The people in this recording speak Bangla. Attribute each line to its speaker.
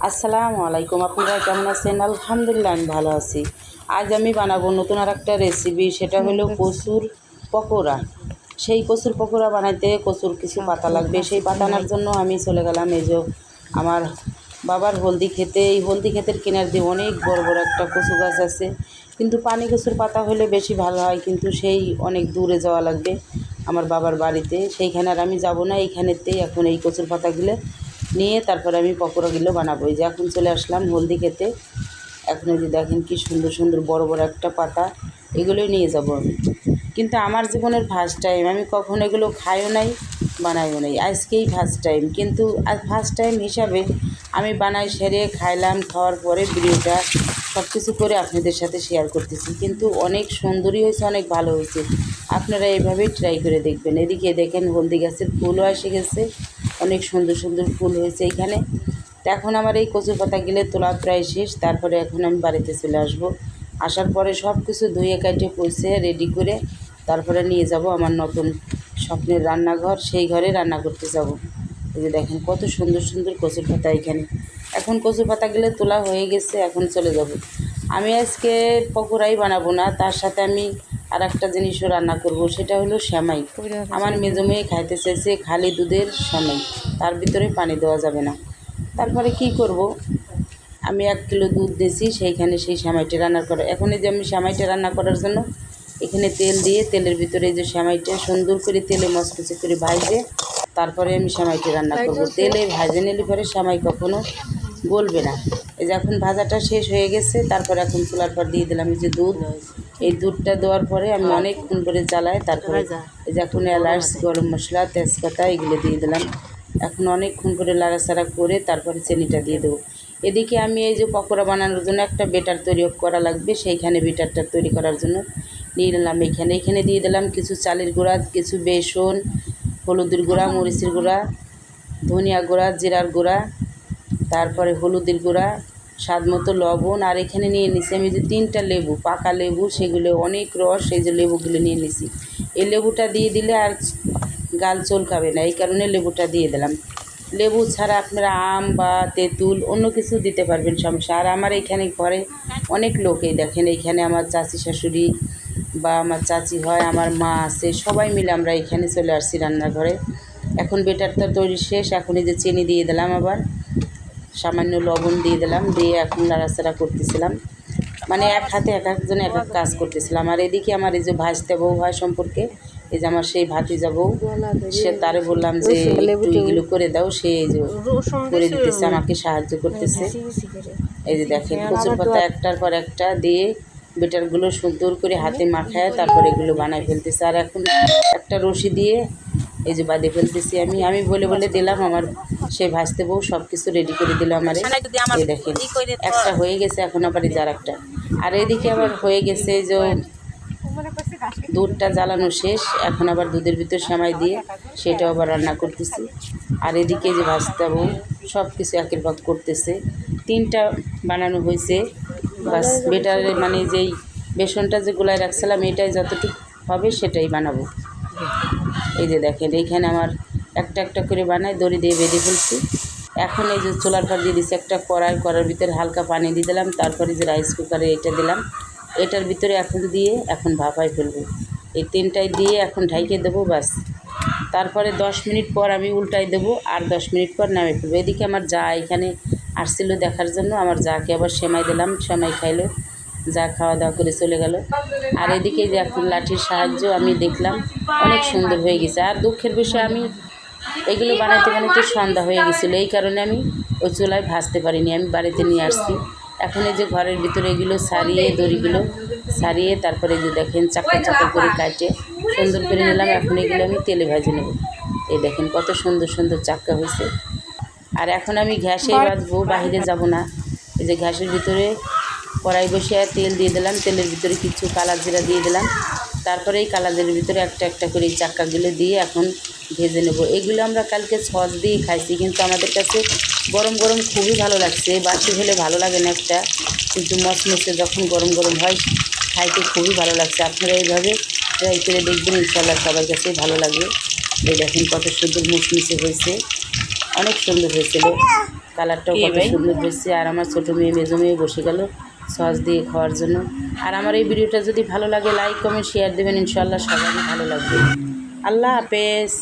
Speaker 1: আসসালামু আলাইকুম। আপনারা কেমন আছেন? আলহামদুলিল্লাহ আমি ভালো আছি। আজ আমি বানাবো নতুন আর একটা রেসিপি, সেটা হলো কচুর পকোড়া। সেই কচুর পকোড়া বানাইতে কচুর কিছু পাতা লাগবে। সেই পাতা আনার জন্য আমি চলে গেলাম এই যে আমার বাবার হলদি খেতে। এই হলদি ক্ষেতের কিনার দিয়ে অনেক বড় বড় একটা কচু গাছ আছে, কিন্তু পানি কচুর পাতা হলে বেশি ভালো হয়, কিন্তু সেই অনেক দূরে যাওয়া লাগবে আমার বাবার বাড়িতে। সেইখানে আর আমি যাব না, এইখানেতেই এখন এই কচুর পাতাগুলো নিয়ে তারপরে আমি পকোড়াগুলো বানাবো। এই যে এখন চলে আসলাম হলদি খেতে। এখন এই যে দেখেন কি সুন্দর সুন্দর বড় বড় একটা পাতা, এগুলোই নিয়ে যাব আমি। কিন্তু আমার জীবনের ফার্স্ট টাইম, আমি কখনো এগুলো খাইও নাই, বানাইও নাই, আজকেই ফার্স্ট টাইম। কিন্তু আজ ফার্স্ট টাইম হিসাবে আমি বানাই সেরে খাইলাম, খাওয়ার পরে ভিডিওটা সব কিছু করে আপনাদের সাথে শেয়ার করতেছি। কিন্তু অনেক সুন্দরই হয়েছে, অনেক ভালো হয়েছে। আপনারা এইভাবেই ট্রাই করে দেখবেন। এদিকে দেখেন হলদি গাছের ফুলও এসে গেছে, অনেক সুন্দর সুন্দর ফুল হয়েছে এইখানে। তো এখন আমার এই কচুর পাতাগুলো তোলা প্রায় শেষ। তারপরে এখন আমি বাড়িতে চলে আসব। আসার পরে সব কিছু ধুয়ে কাটে পয়সে রেডি করে তারপরে নিয়ে যাব আমার নতুন স্বপ্নের রান্নাঘর, সেই ঘরে রান্না করতে যাব। এই যে দেখেন কত সুন্দর সুন্দর কচুর পাতা এখানে। এখন কচুর পাতাগুলো তোলা হয়ে গেছে, এখন চলে যাব। আমি আজকে পকোড়াই বানাবো না, তার সাথে আমি আর একটা জিনিসও রান্না করব, সেটা হলো সেমাই। আমার মেজো মেয়ে খাইতে চাইছে খালি দুধের সেমাই, তার ভিতরে পানি দেওয়া যাবে না। তারপরে কি করব, আমি 1 কিলো দুধ দিয়েছি, সেইখানে সেই সেমাইটা রান্না করা। এখন এই যে আমি সেমাইটা রান্না করার জন্য এখানে তেল দিয়ে, তেলের ভিতরে এই যে সেমাইটা সুন্দর করে তেলে মচমচে করে ভাজে তারপরে আমি সেমাইটা রান্না করব। তেলে ভাজে নিলে পরে সেমাই কখনো গলবে না। এই যে এখন ভাজাটা শেষ হয়ে গেছে, তারপরে এখন চুলার পর দিয়ে দিলাম এই যে দুধ। এই দুধটা দেওয়ার পরে আমি অনেকক্ষণ করে জ্বালাই, তারপরে এই যে এখন এলাচ, গরম মশলা, তেজপাতা এগুলো দিয়ে দিলাম। এখন অনেকক্ষণ করে লাড়াচাড়া করে তারপরে চিনিটা দিয়ে দেবো। এদিকে আমি এই যে পকোড়া বানানোর জন্য একটা বেটার তৈরি করা লাগবে, সেইখানে বেটারটা তৈরি করার জন্য নিয়ে নিলাম এখানে দিয়ে দিলাম কিছু চালের গুঁড়া, কিছু বেসন, হলুদের গুঁড়া, মরিচের গুঁড়া, ধনিয়া গুঁড়া, জিরার গুঁড়া, তারপরে হলুদের গুঁড়া, স্বাদ মতো লবণ। আর এখানে নিয়ে নিছি আমি যে 3টা লেবু, পাকা লেবু, সেগুলো অনেক রস, সেই যে লেবুগুলো নিয়ে নিছি। এই লেবুটা দিয়ে দিলে আর গাল চলকাবে না, এই কারণে লেবুটা দিয়ে দিলাম। লেবু ছাড়া আপনারা আম বা তেঁতুল অন্য কিছু দিতে পারবেন, সমস্যা। আর আমার এইখানে ঘরে অনেক লোকই দেখেন, এইখানে আমার চাচি শাশুড়ি বা আমার চাচি হয়, আমার মা আছে, সবাই মিলে আমরা এখানে চলে আসছি রান্নাঘরে। এখন বেটারটা তৈরি শেষ, এখন এই যে চিনি দিয়ে দিলাম, আবার সামান্য লবণ দিয়ে দিলাম, দিয়ে এখন নাড়াচাড়া করতেছিলাম। মানে এক হাতে এক একজন এক এক কাজ করতেছিলাম। আর এদিকে আমার এই যে ভাজতে বউ হয় সম্পর্কে, এই যে আমার সেই ভাতিজা বউ, সে তারে বললাম যে একটু এগুলো করে দাও, সে এই যে করে দিতেছে, আমাকে সাহায্য করতেছে। এই যে দেখেন কচুর পাতা একটার পর একটা দিয়ে বেটারগুলো সুন্দর করে হাতে মাখায় তারপর এগুলো বানায় ফেলতেছে। আর এখন একটা রশি দিয়ে এই যে বাঁধে ফেলতেছি আমি বলে বলে দিলাম, আমার সেই ভাজতে বউ সব কিছু রেডি করে দিল আমারে। এই দেখেন একটা হয়ে গেছে, এখন আবার এই যার একটা। আর এদিকে আবার হয়ে গেছে এই যে দুধটা জ্বালানো শেষ, এখন আবার দুধের ভিতর সেমাই দিয়ে সেটাও আবার রান্না করতেছি। আর এদিকে যে ভাজতে বউ সব কিছু একের ভাগ করতেছে। 3টা বানানো হয়েছে, বাস বেটারে মানে যেই বেসনটা যে গুলায় রাখছিলাম এটাই যতটুকু হবে সেটাই বানাবো। এই যে দেখেন এইখানে আমার একটা একটা করে বানাই দড়ি দিয়ে বেঁধে ফেলছি। এখন এই যে চুলার পর দিয়ে দিচ্ছি একটা কড়ার ভিতরে হালকা পানি দিয়ে দিলাম, তারপরে যে রাইস কুকারে এটা দিলাম, এটার ভিতরে এখন দিয়ে এখন ভাপাই ফেলবো। এই 3টাই দিয়ে এখন ঢাইকে দেবো, বাস। তারপরে 10 মিনিট পর আমি উল্টাই দেবো, আর 10 মিনিট পর নামিয়ে ফেলবো। এদিকে আমার যা এখানে আসছিল দেখার জন্য, আমার যাকে আবার সেমাই দিলাম, সেমাই খাইলো, যা খাওয়া দাওয়া করে চলে গেল। আর এদিকে যে এখন লাঠির সাহায্য আমি দেখলাম অনেক সুন্দর হয়ে গেছে। আর দুঃখের বিষয় আমি এগুলো বানাইতে বানাইতে সন্ধ্যা হয়ে গেছিলো, এই কারণে আমি ওই চুলায় ভাজতে পারিনি, আমি বাড়িতে নিয়ে আসছি। এখন এই যে ঘরের ভিতরে এগুলো সারিয়ে দড়িগুলো সারিয়ে তারপরে যে দেখেন চাকর চাকর করে কাটে সুন্দর করে নিলাম। এখন এগুলো আমি তেলে ভাজে নেব। এই দেখেন কত সুন্দর সুন্দর চাক্কা হয়েছে। আর এখন আমি গ্যাসেই ভাজবো, বাহিরে যাব না। এই যে গ্যাসের ভিতরে কড়াই বসে তেল দিয়ে দিলাম, তেলের ভিতরে কিছু কালা জিরা দিয়ে দিলাম, তারপরে এই কালা জিরার ভিতরে একটা একটা করে এই চাক্কাগুলো দিয়ে এখন ভেজে নেব। এগুলো আমরা কালকে সস দিয়ে খাইছি, কিন্তু আমাদের কাছে গরম গরম খুবই ভালো লাগছে। বাসি হলে ভালো লাগে না একটা, কিন্তু মচমচে যখন গরম গরম হয় খাইতে খুবই ভালো লাগছে। আপনারা এইভাবে ট্রাই করে দেখবেন, ইনশাআল্লাহ সবার কাছে ভালো লাগবে। এই দেখেন কত সুন্দর মুচমুচে হয়েছে, অনেক সুন্দর হয়েছিল। কালারটাও কত সুন্দর বেশি। আর আমার ছোটো মেয়ে মেজো মেয়ে বসে গেল সস দিয়ে খাওয়ার জন্য। আর আমার এই ভিডিওটা যদি ভালো লাগে লাইক কমেন্ট শেয়ার দেবেন, ইনশাআল্লাহ সবারই ভালো লাগবে। আল্লাহ হাফেজ।